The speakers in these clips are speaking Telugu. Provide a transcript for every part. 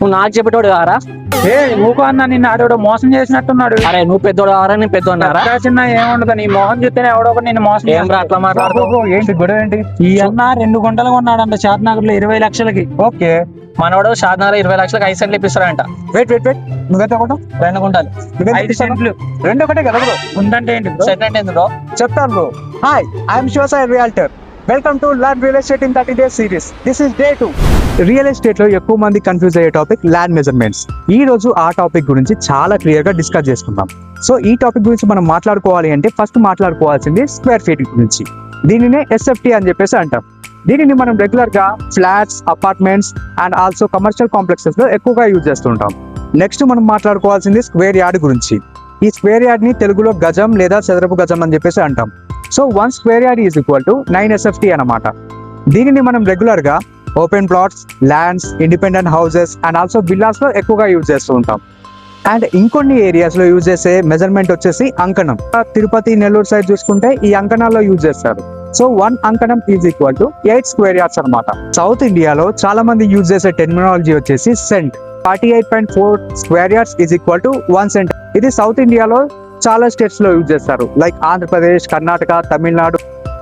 నువ్వు నాకు చెప్పేటోడు కారా? ఊకో అన్న నిన్ను ఆడోడు మోసం చేసినట్టున్నాడు. అరే నువ్వు పెద్దోడు కారా, నేను పెద్దోన్నారా? చిన్న ఏముండదు, నీ మోహన్ చూస్తేనే ఎవడో ఒకడు నిన్ను మోసం ఏం రా అట్లా మాట్లాడుతావు? ఏంటి గొడవ ఏంటి? ఈ అన్న 2 గుంటలు కొన్నాడంట షాద్నగర్ లో 20 లక్షలకి. ఓకే, మనోడు షాద్నగర్ 20 లక్షలకు 5 సెంట్లు ఇప్పిస్తాడంట. వెయిట్ నువ్వైతే ఒకటి 2 గుంటలు 5 సెంట్లు 2 ఒకటే కదా బ్రో? ఉందంటే ఏంటి bro? సెంట్ అంటే ఎందుకు? చెప్తాను bro. Hi, I'm Shivasai realtor. Welcome to learn real estate in 30 days series. This is day 2. Real estate లో ఎక్కువ మంది కన్ఫ్యూజ్ అయ్యే టాపిక్ ల్యాండ్ మెజర్మెంట్స్. ఈ రోజు ఆ టాపిక్ గురించి చాలా క్లియర్ గా డిస్కస్ చేసుకుందాం. సో ఈ టాపిక్ గురించి మనం మాట్లాడుకోవాలి అంటే ఫస్ట్ మాట్లాడుకోవాల్సింది స్క్వేర్ ఫీట్ గురించి. దీనినే ఎస్ఎఫ్టీ అని చెప్పేసి అంటాం. దీనిని మనం రెగ్యులర్ గా flats, apartments and also commercial complexes లో ఎక్కువగా యూజ్ చేస్తుంటాం. నెక్స్ట్ మనం మాట్లాడుకోవాల్సింది స్క్వేర్ యార్డ్ గురించి. ఈ స్క్వేర్ యార్డ్ ని తెలుగులో గజం లేదా చదరపు గజం అని చెప్పేసి అంటాం. So 1 square yard is equal to 9 SFT అన్నమాట. దీనిని మనం రెగ్యులర్ గా open plots, lands, independent houses and also villas లో ఎక్కువగా యూజ్ చేస్తూ ఉంటాం. అండ్ ఇంకొన్ని ఏరియాస్ లో యూజ్ చేసే మెజర్మెంట్ వచ్చేసి అంకణం. తిరుపతి, నెల్లూరు సైడ్ చూసుకుంటే ఈ అంకణాల్లో యూజ్ చేస్తారు. So 1 అంకణం is equal to 8 square yards అనమాట. సౌత్ ఇండియాలో చాలా మంది యూజ్ చేసే టెర్మినాలజీ వచ్చేసి cent. 48.4 square yards is equal to 1 cent. ఇది సౌత్ ఇండియాలో చాలా స్టేట్స్ లో యూజ్ చేస్తారు, లైక్ ఆంధ్రప్రదేశ్, కర్ణాటక, తమిళనాడు.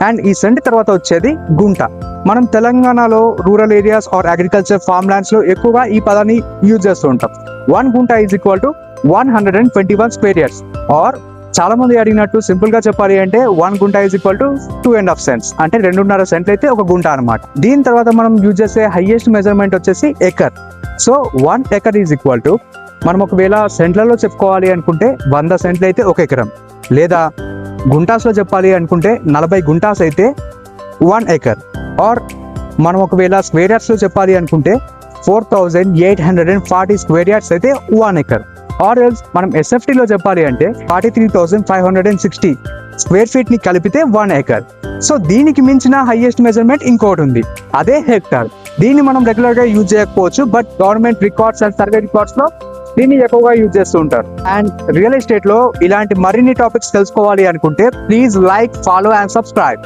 అండ్ ఈ సెంట్ తర్వాత వచ్చేది గుంట. మనం తెలంగాణలో rural areas are agriculture form lands లో ఎక్కువగా ఈ పదాన్ని యూజ్ చేస్తూ ఉంటాం. 1 గుంట is equal to 121 square yards. ఆర్ చాలా మంది అడిగినట్టు సింపుల్ గా చెప్పాలి అంటే 1 గుంట ఈజ్ ఈక్వల్ టు 2.5 సెంట్స్, అంటే 2.5 సెంట్లు అయితే 1 గుంట అనమాట. దీని తర్వాత మనం యూజ్ చేసే హైయెస్ట్ మెజర్మెంట్ వచ్చేసి acre. So 1 acre is equal to, మనం ఒకవేళ సెంట్లలో చెప్పుకోవాలి అనుకుంటే 100 సెంట్లు అయితే 1 ఎకరం, లేదా గుంటాస్ లో చెప్పాలి అనుకుంటే 40 గుంటాస్ అయితే 1 ఎకర్. ఆర్ మనం ఒకవేళ స్క్వేర్ యార్డ్స్ లో చెప్పాలి అనుకుంటే 4840 స్క్వేర్ యార్డ్స్ అయితే 1 ఎకర్. ఆర్ ఎల్స్ మనం ఎస్ఎఫ్టీ లో చెప్పాలి అంటే 43,560 స్క్వేర్ ఫీట్ ని కలిపితే 1 ఎకర్. సో దీనికి మించిన హైయెస్ట్ మెజర్మెంట్ ఇంకోటి ఉంది, అదే హెక్టార్. దీన్ని మనం రెగ్యులర్ గా యూజ్ చేయకపోవచ్చు, but government records and survey records లో దీన్ని ఎక్కువగా యూజ్ చేస్తూ ఉంటారు. అండ్ రియల్ ఎస్టేట్ లో ఇలాంటి మరిన్ని టాపిక్స్ తెలుసుకోవాలి అనుకుంటే please like, follow and subscribe.